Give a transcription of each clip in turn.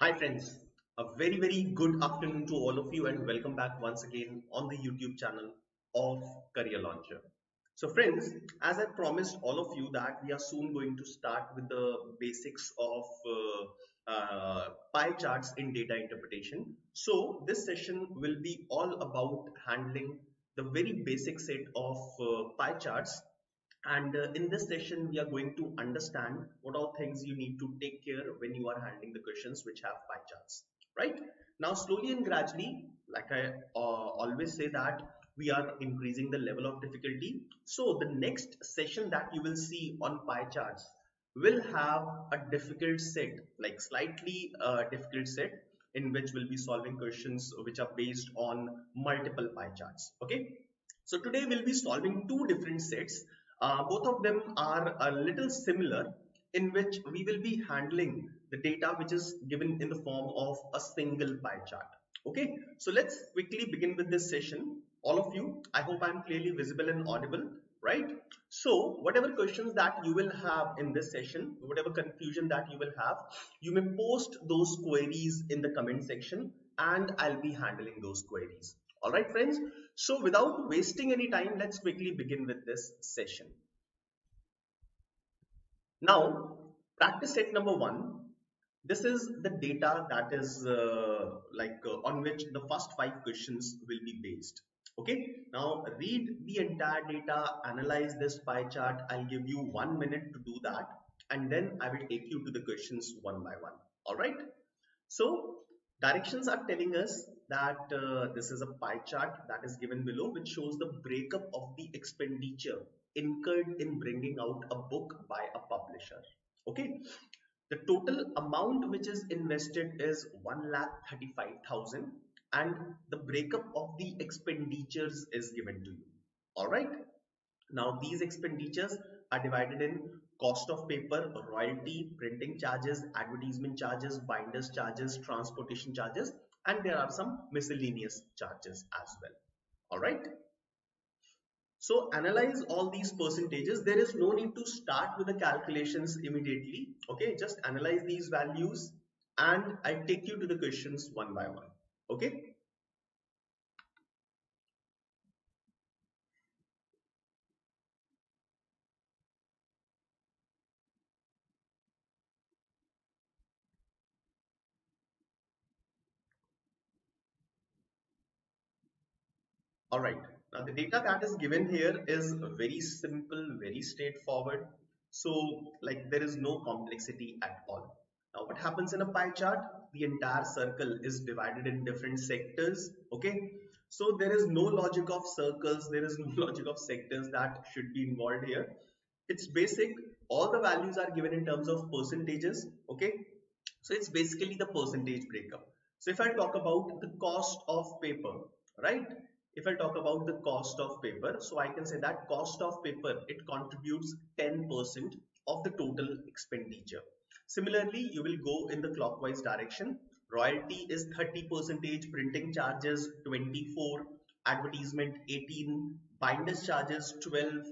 Hi friends, a very good afternoon to all of you and welcome back once again on the YouTube channel of Career Launcher. So friends, as I promised all of you that we are soon going to start with the basics of pie charts in data interpretation. So this session will be all about handling the very basic set of pie charts, and in this session, we are going to understand what all things you need to take care when you are handling the questions which have pie charts, right? Now, slowly and gradually, like I always say that we are increasing the level of difficulty. So the next session that you will see on pie charts will have a difficult set, like slightly difficult set in which we'll be solving questions which are based on multiple pie charts. Okay. So today we'll be solving two different sets. Both of them are a little similar in which we will be handling the data which is given in the form of a single pie chart. Okay, so let's quickly begin with this session. All of you, I hope I'm clearly visible and audible, right? So whatever questions that you will have in this session, whatever confusion that you will have, you may post those queries in the comment section and I'll be handling those queries. All right, friends. So without wasting any time, let's quickly begin with this session. Now, practice set number one. This is the data that is on which the first five questions will be based. Okay. Now read the entire data, analyze this pie chart. I'll give you 1 minute to do that, and then I will take you to the questions one by one. All right. So directions are telling us that this is a pie chart that is given below, which shows the breakup of the expenditure incurred in bringing out a book by a publisher. Okay, the total amount which is invested is 1,35,000 and the breakup of the expenditures is given to you. All right. Now these expenditures are divided in cost of paper, royalty, printing charges, advertisement charges, binders charges, transportation charges, and there are some miscellaneous charges as well. All right. So analyze all these percentages. There is no need to start with the calculations immediately. Okay, just analyze these values and I take you to the questions one by one. Okay. All right. Now the data that is given here is very simple, very straightforward. So like there is no complexity at all. Now what happens in a pie chart? The entire circle is divided in different sectors. Okay. So there is no logic of circles. There is no logic of sectors that should be involved here. It's basic. All the values are given in terms of percentages. Okay. So it's basically the percentage breakup. So if I talk about the cost of paper, right? If I talk about the cost of paper, so I can say that cost of paper, it contributes 10% of the total expenditure. Similarly, you will go in the clockwise direction. Royalty is 30%, printing charges 24, advertisement 18, binders charges 12,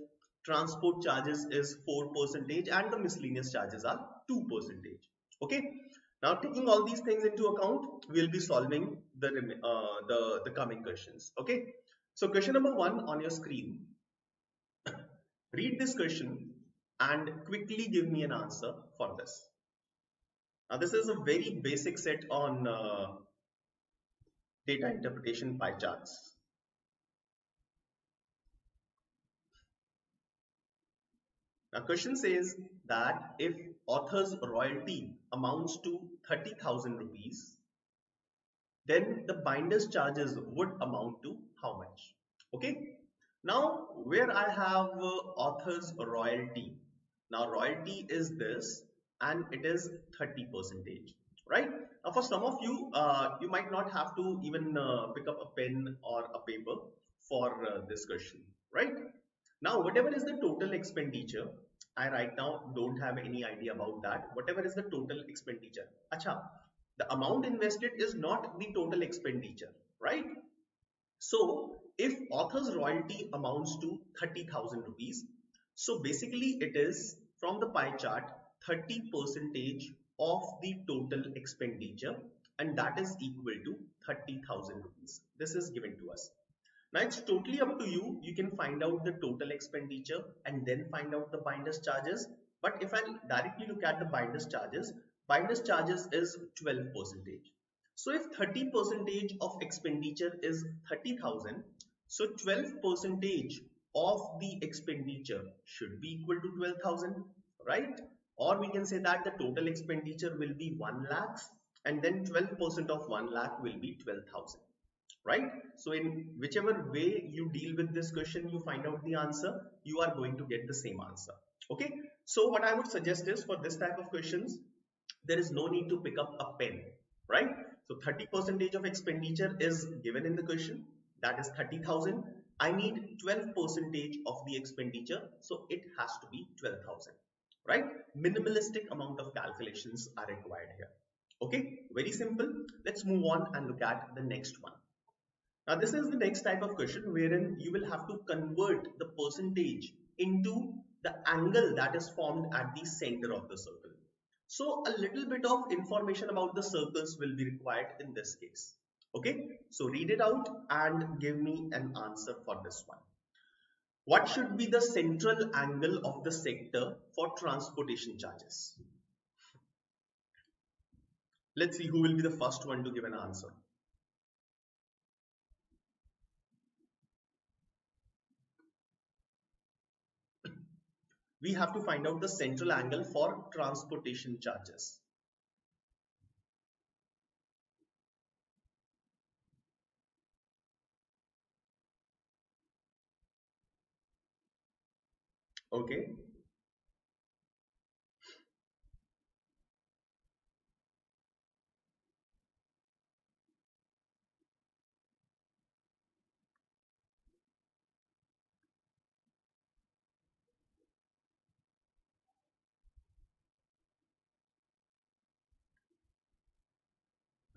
transport charges is 4%, and the miscellaneous charges are 2%. Okay. Now, taking all these things into account, we'll be solving the coming questions. Okay. So, question number one on your screen. Read this question and quickly give me an answer for this. Now, this is a very basic set on data interpretation pie charts. Now, question says that if author's royalty amounts to 30,000 rupees, then the binder's charges would amount to how much? Okay. Now, where I have author's royalty. Now, royalty is this and it is 30%, right? Now, for some of you, you might not have to even pick up a pen or a paper for this question, right? Now, whatever is the total expenditure, I right now don't have any idea about that. Whatever is the total expenditure. Acha, the amount invested is not the total expenditure, right? So if author's royalty amounts to 30,000 rupees, so basically it is from the pie chart 30% of the total expenditure, and that is equal to 30,000 rupees. This is given to us. Now it's totally up to you. You can find out the total expenditure and then find out the binder's charges. But if I directly look at the binder's charges is 12%. So if 30% of expenditure is 30,000, so 12% of the expenditure should be equal to 12,000, right? Or we can say that the total expenditure will be 1 lakh and then 12% of 1 lakh will be 12,000, right? So in whichever way you deal with this question, you find out the answer, you are going to get the same answer. Okay, so what I would suggest is for this type of questions, there is no need to pick up a pen, right? So 30% of expenditure is given in the question, that is 30,000. I need 12% of the expenditure, so it has to be 12,000, right? Minimalistic amount of calculations are required here. Okay, very simple. Let's move on and look at the next one. Now this is the next type of question wherein you will have to convert the percentage into the angle that is formed at the center of the circle. So a little bit of information about the circles will be required in this case. Okay, so read it out and give me an answer for this one. What should be the central angle of the sector for transportation charges? Let's see who will be the first one to give an answer. We have to find out the central angle for transportation charges. Okay,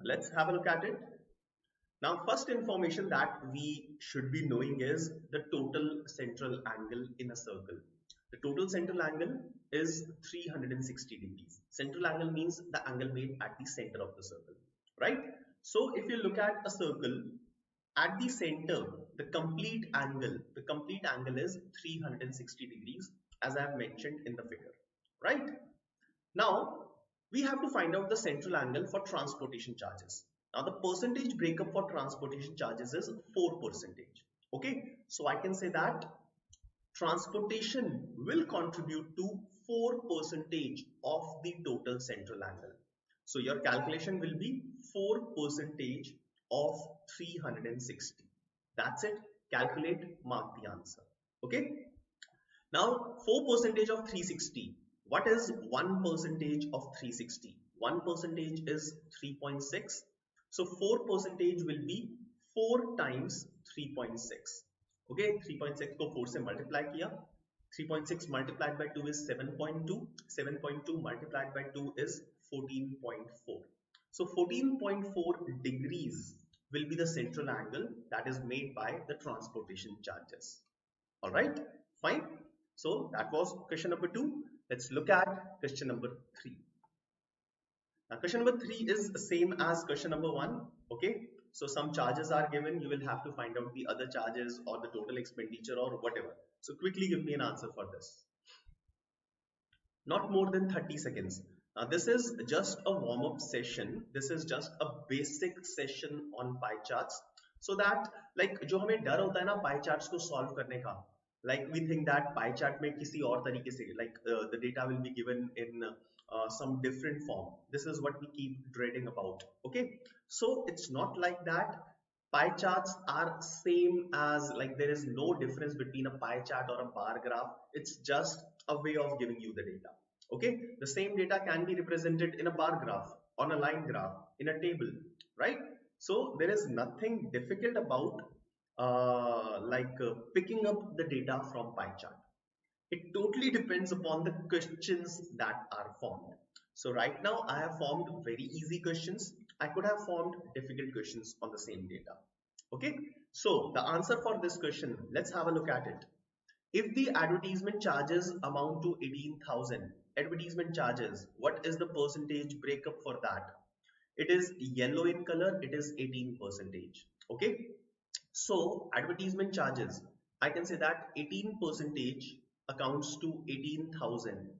let's have a look at it. Now, first information that we should be knowing is the total central angle in a circle. The total central angle is 360 degrees. Central angle means the angle made at the center of the circle, right? So if you look at a circle, at the center, the complete angle is 360 degrees, as I have mentioned in the figure, right? Now, we have to find out the central angle for transportation charges. Now, the percentage breakup for transportation charges is 4%. Okay, so I can say that transportation will contribute to 4% of the total central angle. So your calculation will be 4% of 360. That's it. Calculate, mark the answer. Okay. Now 4% of 360. What is 1% of 360? 1% is 3.6. So 4% will be 4 times 3.6. Okay, 3.6 को 4 से multiply किया. 3.6 multiplied by 2 is 7.2. 7.2 multiplied by 2 is 14.4. So 14.4 degrees will be the central angle that is made by the transportation charges. All right, fine. So that was question number 2. Let's look at question number 3. Now question number 3 is the same as question number 1. Okay, so some charges are given. You will have to find out the other charges or the total expenditure or whatever. So quickly give me an answer for this. Not more than 30 seconds. Now this is just a warm-up session. This is just a basic session on pie charts. So that like जो हमें डर होता है ना pie charts को solve करने का, like we think that pie chart में किसी और तरीके से like the data will be given in some different form. This is what we keep dreading about. Okay, so it's not like that. Pie charts are same as, like there is no difference between a pie chart or a bar graph. It's just a way of giving you the data. Okay, the same data can be represented in a bar graph, on a line graph, in a table, right? So there is nothing difficult about picking up the data from pie chart. It totally depends upon the questions that are formed. So right now I have formed very easy questions. I could have formed difficult questions on the same data. Okay, so the answer for this question, let's have a look at it. If the advertisement charges amount to 18,000, advertisement charges, what is the percentage breakup for that? It is yellow in color, it is 18%. Okay. So advertisement charges, I can say that 18% accounts to 18,000,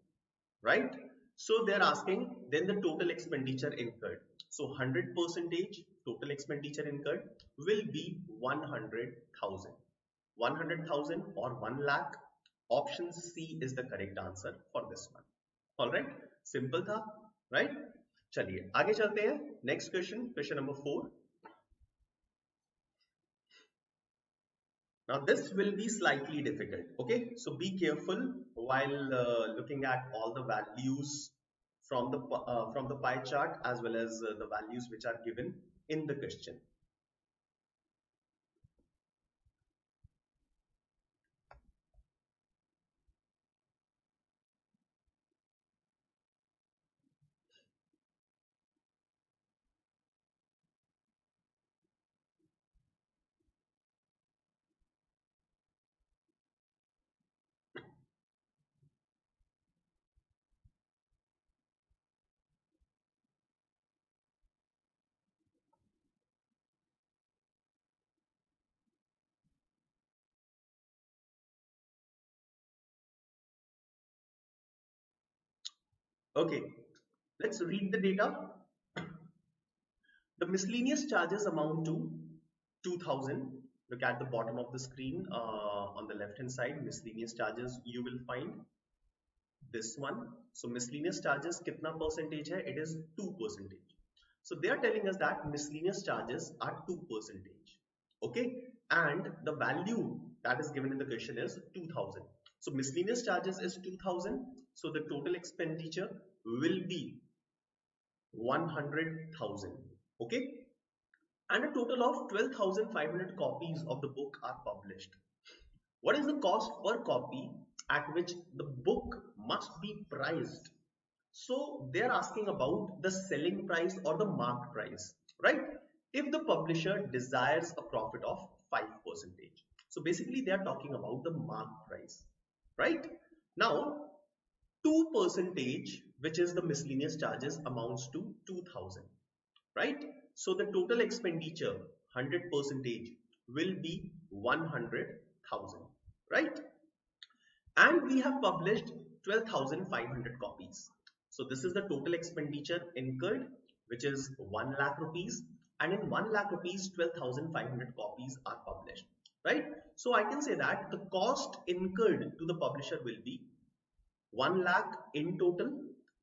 right? So they're asking then the total expenditure incurred. So 100% total expenditure incurred will be 100,000. 100,000 or 1 lakh. Option C is the correct answer for this one. All right, simple था, right? चलिए आगे चलते हैं. Next question, question number 4. Now this will be slightly difficult. Okay, so be careful while looking at all the values from the pie chart as well as the values which are given in the question. Okay, let's read the data. The miscellaneous charges amount to 2000. Look at the bottom of the screen on the left hand side. Miscellaneous charges you will find this one. So miscellaneous charges kitna percentage hai? It is 2%. So they are telling us that miscellaneous charges are 2%. Okay, and the value that is given in the question is 2000. So miscellaneous charges is 2000. So the total expenditure will be 100,000. Okay, and a total of 12,500 copies of the book are published. What is the cost per copy at which the book must be priced? So they are asking about the selling price or the mark price, right? If the publisher desires a profit of 5%. So basically they are talking about the mark price, right? Now 2%, which is the miscellaneous charges, amounts to 2000, right? So the total expenditure 100% will be 100,000, right? And we have published 12,500 copies. So this is the total expenditure incurred, which is 1 lakh rupees, and in 1 lakh rupees 12,500 copies are published, right? So I can say that the cost incurred to the publisher will be 1 lakh in total.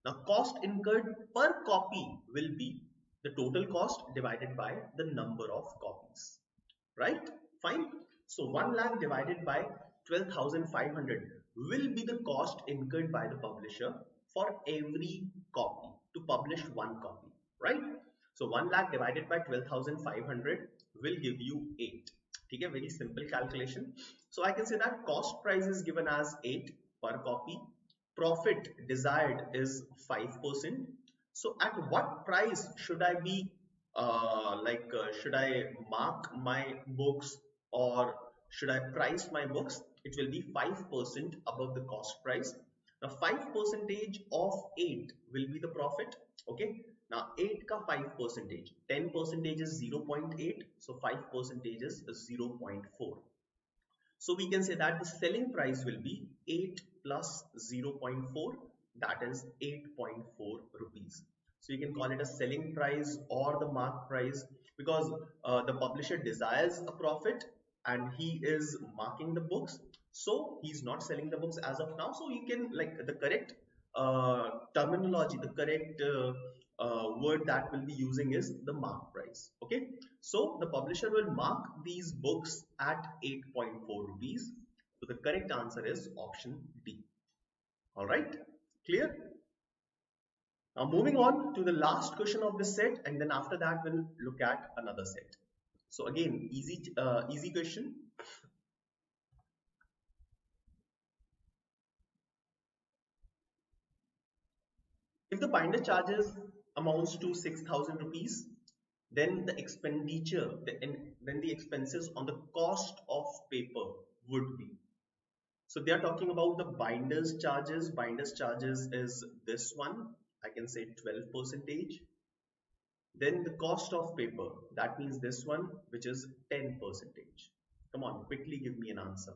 Now cost incurred per copy will be the total cost divided by the number of copies, right? Fine. So 1 lakh divided by 12,500 will be the cost incurred by the publisher for every copy, to publish one copy, right? So 1 lakh divided by 12,500 will give you 8. Okay, very simple calculation. So I can say that cost price is given as 8 per copy. Profit desired is 5%. So at what price should I be should I mark my books or should I price my books? It will be 5% above the cost price. Now 5% of 8 will be the profit. Okay. Now 8 ka 5%, 10% is 0.8. So 5% is 0.4. So we can say that the selling price will be 8 plus 0.4, that is 8.4 rupees. So you can call it a selling price or the mark price, because the publisher desires a profit and he is marking the books. So he's not selling the books as of now. So you can, like, the correct terminology, the correct word that we'll be using is the mark price. Okay, so the publisher will mark these books at 8.4 rupees. So the correct answer is option D. All right, clear? Now moving on to the last question of this set, and then after that we'll look at another set. So again, easy question. If the binder charges amounts to 6,000 rupees, then the expenditure, then the expenses on the cost of paper would be. So they are talking about the binder's charges. Binder's charges is this one. I can say 12 percentage. Then the cost of paper, that means this one, which is 10 percentage. Come on, quickly give me an answer.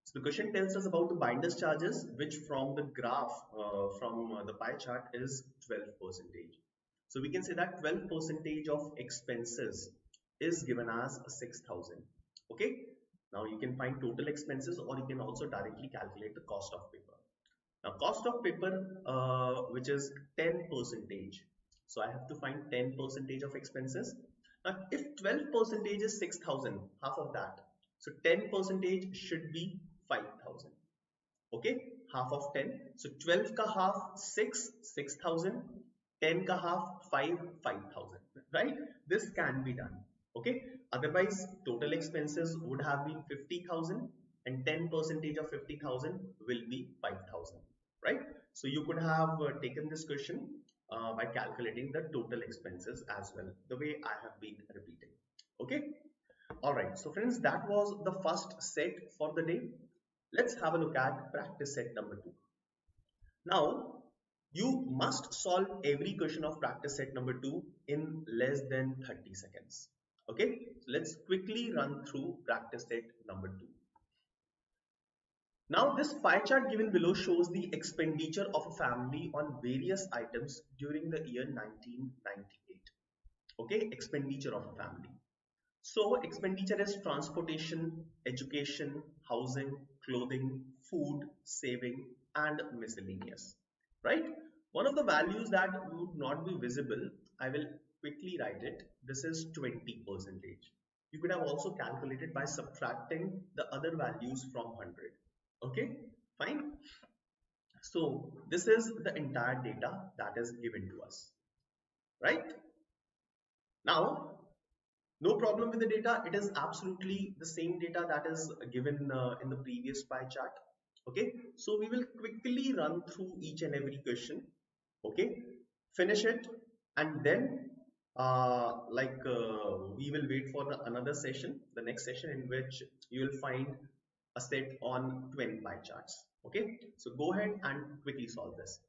So the question tells us about the binder's charges, which from the graph, from the pie chart is 12 percentage. So we can say that 12 percentage of expenses is given as 6,000. Okay. Now you can find total expenses, or you can also directly calculate the cost of paper. Now cost of paper, which is 10 percentage. So I have to find 10 percentage of expenses. Now if 12 percentage is 6,000, half of that. So 10 percentage should be 5,000. Okay, half of 10. So 12 ka half 6,000. 10 ka half 5,000. Right? This can be done. Okay. Otherwise, total expenses would have been 50,000, and 10 percentage of 50,000 will be 5,000. Right? So you could have taken this question by calculating the total expenses as well, the way I have been repeating. Okay. All right. So friends, that was the first set for the day. Let's have a look at practice set number 2. Now, you must solve every question of practice set number 2 in less than 30 seconds. Okay, so let's quickly run through practice set number 2. Now, this pie chart given below shows the expenditure of a family on various items during the year 1998. Okay, expenditure of a family. So expenditure is transportation, education, housing, clothing, food, saving, and miscellaneous, right? One of the values that would not be visible, I will quickly write it. This is 20 percentage. You could have also calculated by subtracting the other values from 100. Okay, fine. So this is the entire data that is given to us, right? Now, no problem with the data. It is absolutely the same data that is given in the previous pie chart. Okay, so we will quickly run through each and every question. Okay, finish it, and then we will wait for another session, the next session, in which you will find a set on 20 pie charts. Okay, so go ahead and quickly solve this.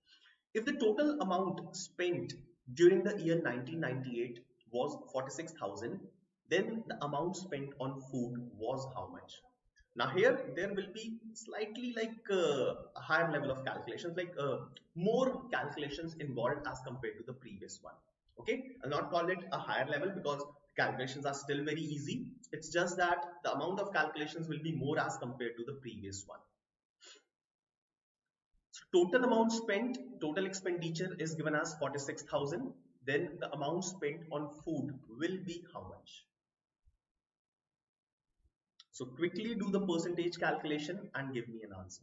If the total amount spent during the year 1998 was 46,000, then the amount spent on food was how much? Now here there will be slightly a higher level of calculations, more calculations involved as compared to the previous one. Okay, I'll not call it a higher level because calculations are still very easy. It's just that the amount of calculations will be more as compared to the previous one. So total amount spent, total expenditure is given as 46,000. Then the amount spent on food will be how much? So quickly do the percentage calculation and give me an answer.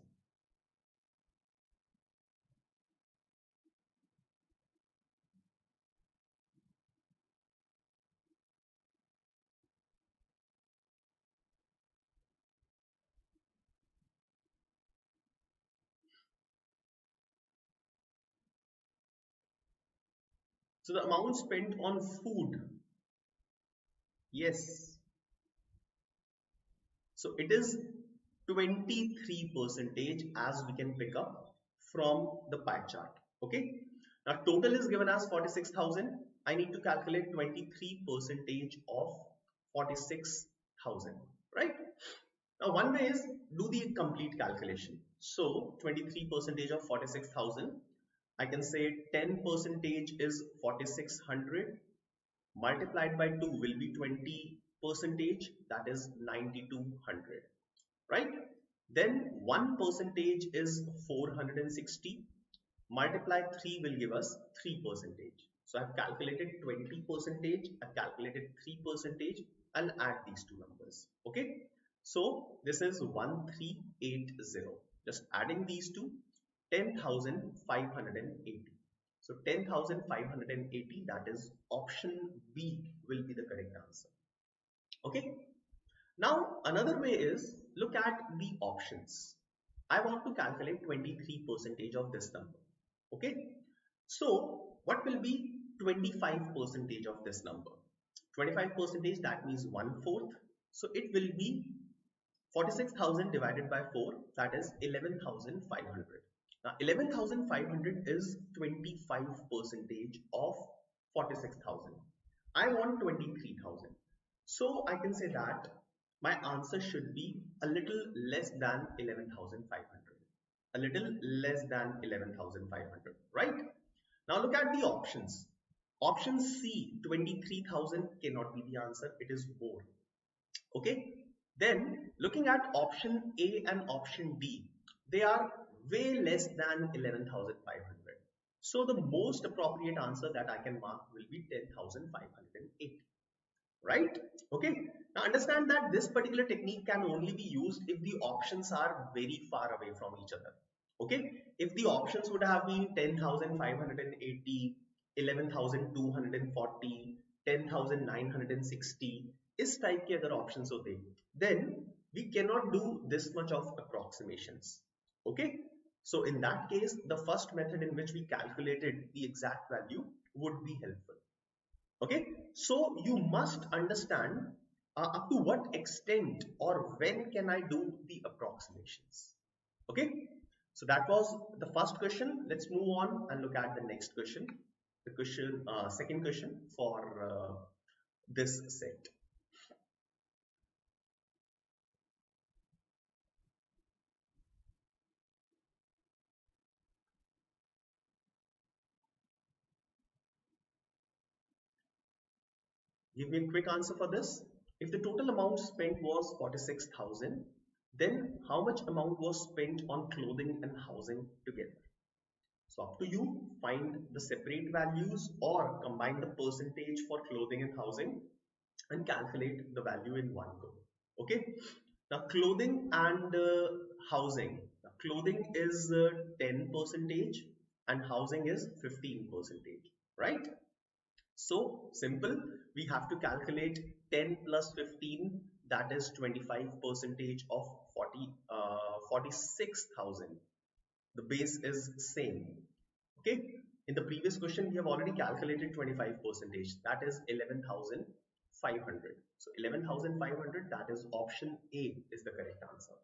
So the amount spent on food, yes. So it is 23 percentage as we can pick up from the pie chart. Okay. Now total is given as 46,000. I need to calculate 23 percentage of 46,000, right? Now one way is do the complete calculation. So 23 percentage of 46,000. I can say 10 percentage is 4,600 multiplied by 2 will be 20 percentage, that is 9,200, right? Then 1 percentage is 460 multiply 3 will give us 3 percentage. So I've calculated 20 percentage, I've calculated 3 percentage. I'll add these two numbers. Okay, so this is 1380. Just adding these two, 10,580. So 10,580, that is option B will be the correct answer. Okay. Now another way is look at the options. I want to calculate 23 percentage of this number. Okay. So what will be 25% of this number? 25%, that means 1/4. So it will be 46,000 divided by 4, that is 11,500. Now 11,500 is 25% of 46,000. I want 23,000. So I can say that my answer should be a little less than 11,500. A little less than 11,500, right? Now look at the options. Option C, 23,000 cannot be the answer. It is more. Okay. Then looking at option A and option D, they are way less than 11,500. So the most appropriate answer that I can mark will be 10,580. Right? Okay. Now understand that this particular technique can only be used if the options are very far away from each other. Okay. If the options would have been 10,580, 11,240, 10,960, इस type के अगर options होते, then we cannot do this much of approximations. Okay. So in that case, the first method in which we calculated the exact value would be helpful. Okay, so you must understand up to what extent or when can I do the approximations. Okay, so that was the first question. Let's move on and look at the next question. The question, second question for this set. Give me a quick answer for this. If the total amount spent was 46,000, then how much amount was spent on clothing and housing together? So up to you, find the separate values or combine the percentage for clothing and housing and calculate the value in one go. Okay. Now clothing and housing. Now, clothing is 10% and housing is 15%. Right? So simple, we have to calculate 10 plus 15, that is 25% of 46,000. The base is same. Okay. In the previous question, we have already calculated 25%, that is 11,500. So 11,500, that is option A is the correct answer.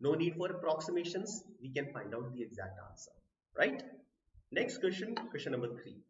No need for approximations, we can find out the exact answer, right? Next question, question number 3.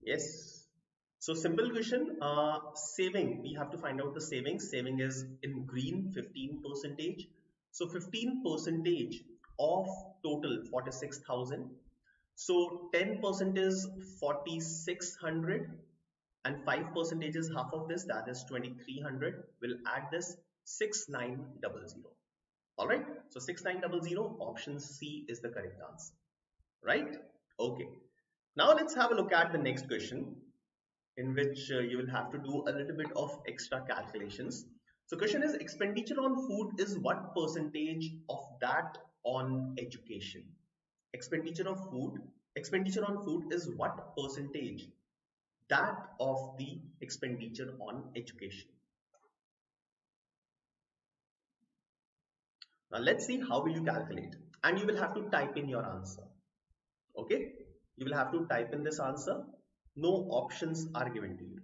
Yes. So simple question, saving, we have to find out the savings. Saving is in green, 15%. So 15% of total 46,000. So 10% is 4,600 and 5% is half of this, that is 2,300. We'll add this 6,900. All right. So 6,900, option C is the correct answer. Right? Okay. Now let's have a look at the next question, in which you will have to do a little bit of extra calculations. So question is, expenditure on food is what percentage of that on education? Expenditure on food is what percentage that of the expenditure on education? Now let's see how will you calculate, and you will have to type in your answer. Okay, you will have to type in this answer. No options are given to you.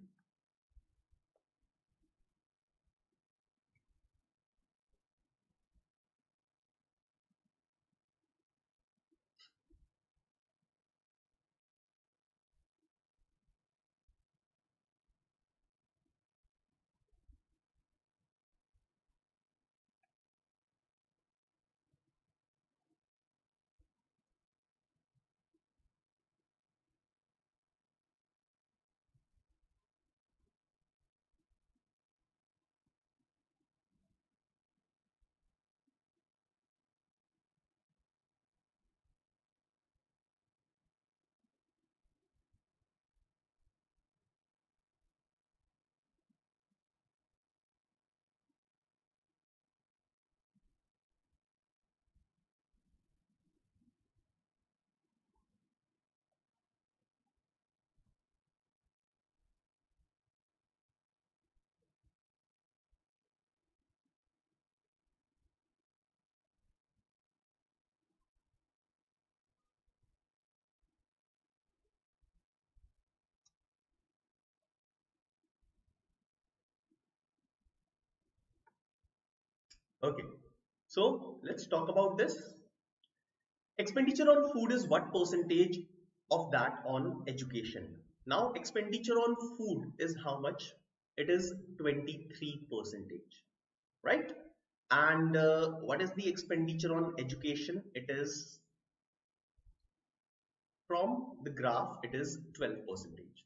Okay, so let's talk about this. Expenditure on food is what percentage of that on education? Now, expenditure on food is how much? It is 23 percentage, right? And what is the expenditure on education? It is from the graph, it is 12 percentage.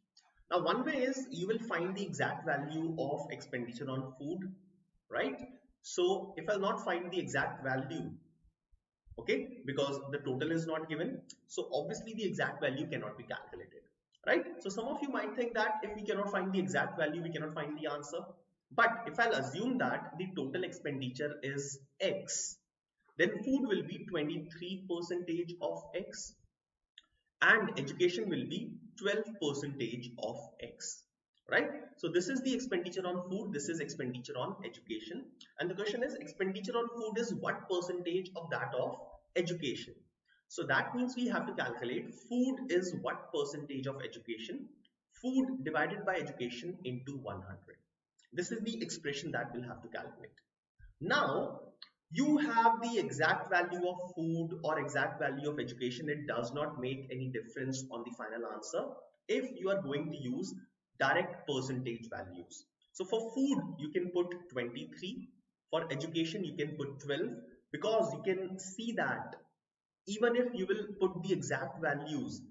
Now, one way is you will find the exact value of expenditure on food, right? So, if I'll not find the exact value, okay, because the total is not given, so obviously the exact value cannot be calculated, right? So some of you might think that if we cannot find the exact value, we cannot find the answer. But if I'll assume that the total expenditure is X, then food will be 23 percentage of X and education will be 12 percentage of X, right? So this is the expenditure on food, this is expenditure on education, and the question is expenditure on food is what percentage of that of education. So that means we have to calculate food is what percentage of education, food divided by education into 100. This is the expression that we'll have to calculate. Now, you have the exact value of food or exact value of education. It does not make any difference on the final answer if you are going to use direct percentage values. So for food, you can put 23. For education, you can put 12 because you can see that even if you will put the exact values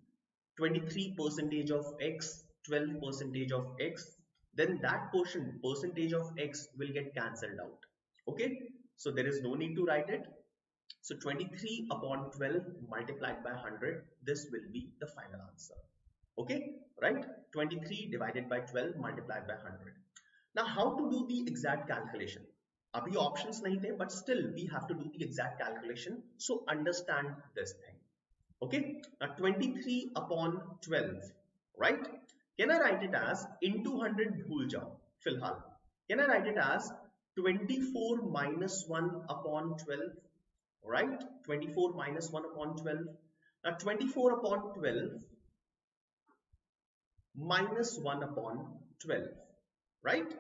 23 percentage of X, 12 percentage of X, then that portion percentage of X will get cancelled out. Okay, so there is no need to write it. So 23 upon 12 multiplied by 100, this will be the final answer. Okay, right? 23 divided by 12 multiplied by 100. Now how to do the exact calculation? Abhi options nahi the, but still we have to do the exact calculation. So understand this thing. Okay, now 23 upon 12, right? Can I write it as into 100 bhul jao filhal? Can I write it as 24 minus 1 upon 12, right? 24 minus 1 upon 12. Now 24 upon 12 minus 1 upon 12, right?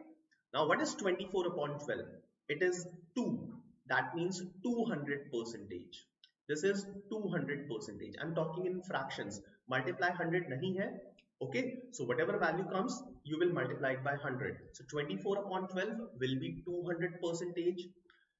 Now what is 24 upon 12? It is 2. That means 200 percentage. This is 200 percentage. I'm talking in fractions. Multiply 100 nahi hai. Okay, so whatever value comes, you will multiply it by 100. So 24 upon 12 will be 200 percentage.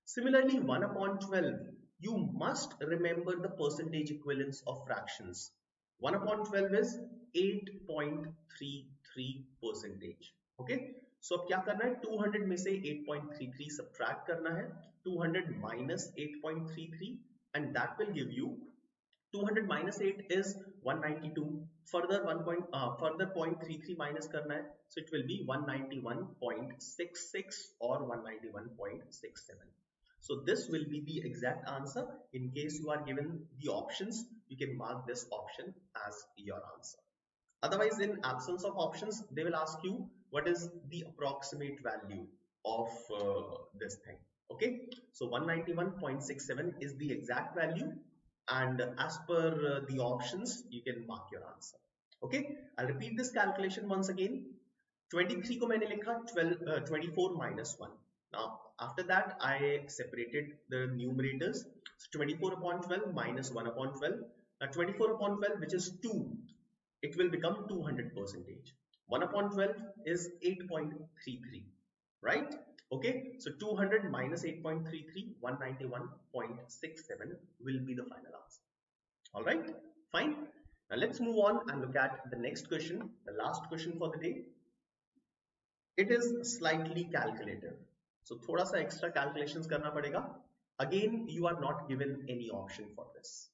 Similarly, 1 upon 12, you must remember the percentage equivalence of fractions. 1 upon 12 is 8.33 percentage. Okay, so अब क्या करना है, 200 में से 8.33 subtract करना है, 200 minus 8.33 and that will give you 200 minus 8 is 192. Further 0.33 minus करना है, so it will be 191.66 or 191.67. So this will be the exact answer. In case you are given the options, you can mark this option as your answer. Otherwise, in absence of options, they will ask you what is the approximate value of this thing. Okay, so 191.67 is the exact value, and as per the options, you can mark your answer. Okay, I'll repeat this calculation once again. 23 को मैंने लिखा 24 minus 1. Now after that I separated the numerators. So 24 upon 12 minus 1 upon 12. Now 24 upon 12, which is 2, it will become 200 percentage. 1 upon 12 is 8.33, right? Okay, so 200 minus 8.33, 191.67 will be the final answer. All right, fine. Now let's move on and look at the next question, the last question for the day. It is slightly calculative, so thoda sa extra calculations karna padega. Again, you are not given any option for this.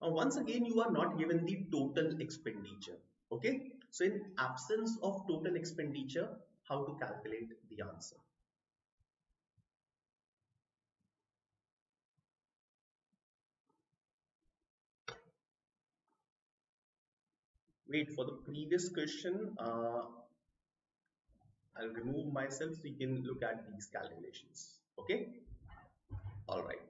Now, once again, you are not given the total expenditure. Okay, so in absence of total expenditure, how to calculate the answer? Wait for the previous question. I'll remove myself so you can look at these calculations. Okay. All right.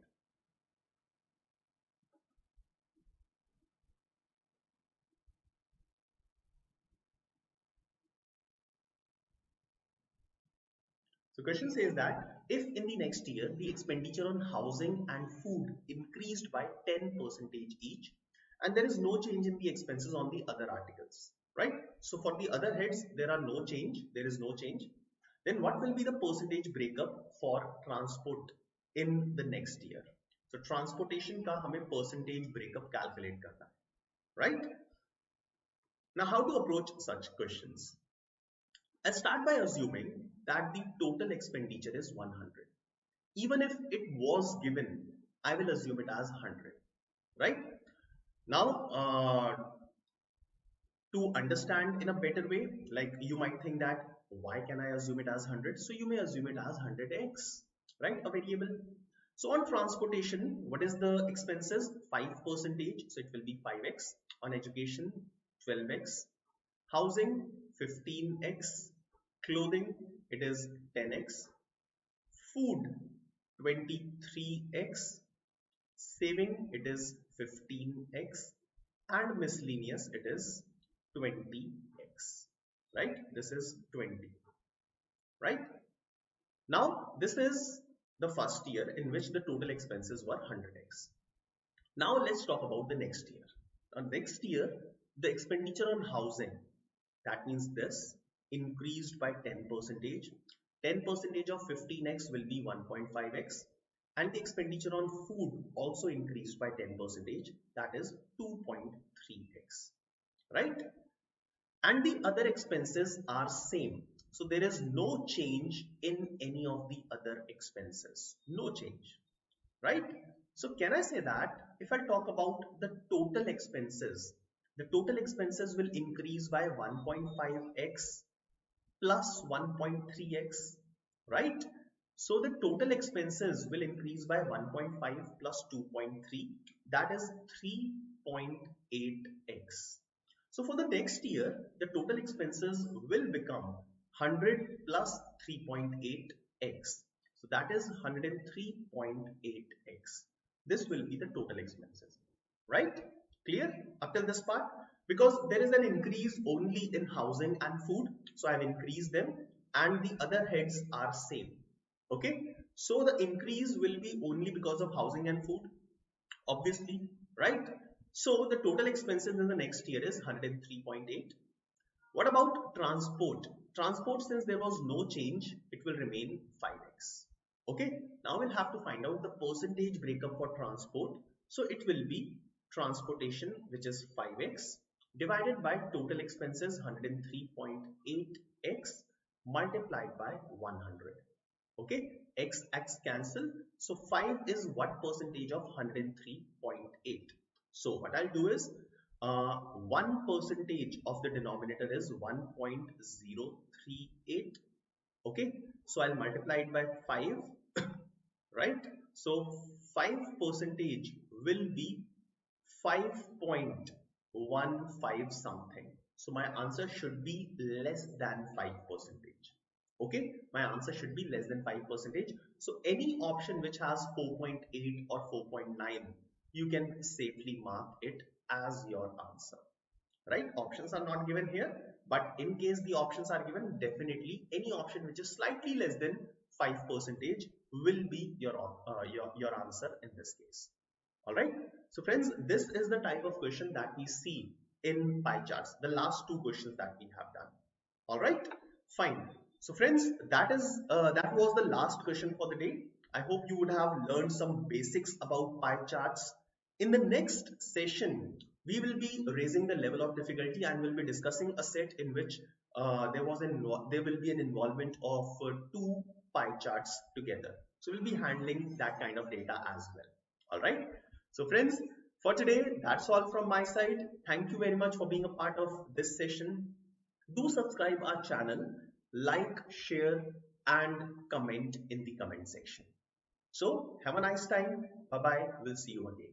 So question says that if in the next year the expenditure on housing and food increased by 10% each and there is no change in the expenses on the other articles, right? So for the other heads there are no change, there is no change. Then what will be the percentage breakup for transport in the next year? So transportation का हमें percentage breakup calculate करना है, right? Now how to approach such questions? I'll start by assuming that the total expenditure is 100. Even if it was given, I will assume it as 100, right? Now, to understand in a better way, like you might think that why can I assume it as 100? So you may assume it as 100x, right? A variable. So on transportation, what is the expenses? 5%, so it will be 5x. On education, 12x. Housing, 15x. Clothing, it is 10x. Food, 23x. Saving, it is 15x. And miscellaneous, it is 20x. Right? This is 20. Right? Now, this is the first year in which the total expenses were 100x. Now, let's talk about the next year. Next year, the expenditure on housing, that means this, increased by 10%. 10% of 15x will be 1.5x. And the expenditure on food also increased by 10%, that is 2.3x, right? And the other expenses are same. So there is no change in any of the other expenses, no change, right? So can I say that if I talk about the total expenses will increase by 1.5x plus 1.3x, right? So the total expenses will increase by 1.5 plus 2.3, that is 3.8x. So for the next year, the total expenses will become 100 plus 3.8x. So that is 103.8x. This will be the total expenses, right? Clear up till this part? Because there is an increase only in housing and food, so I've increased them, and the other heads are same. Okay, so the increase will be only because of housing and food, obviously, right? So the total expenses in the next year is 103.8. What about transport? Transport, since there was no change, it will remain 5x. Okay, now we'll have to find out the percentage breakup for transport. So it will be transportation, which is 5x, divided by total expenses 103.8x multiplied by 100. Okay, x cancel. So 5 is what percentage of 103.8? So what I'll do is 1% of the denominator is 1.038. Okay, so I'll multiply it by 5, right? So 5% will be 5.15 something. So my answer should be less than 5%. Okay, my answer should be less than 5%. So any option which has 4.8 or 4.9, you can safely mark it as your answer, right? Options are not given here, but in case the options are given, definitely any option which is slightly less than 5% will be your answer in this case. All right. So friends, this is the type of question that we see in pie charts, the last two questions that we have done. All right, fine. So friends, that was the last question for the day. I hope you would have learned some basics about pie charts. In the next session, we will be raising the level of difficulty and we'll be discussing a set in which there will be an involvement of two pie charts together. So we'll be handling that kind of data as well. All right. So friends, for today, that's all from my side. Thank you very much for being a part of this session. Do subscribe our channel, like, share, and comment in the comment section. So have a nice time. Bye bye. We'll see you again.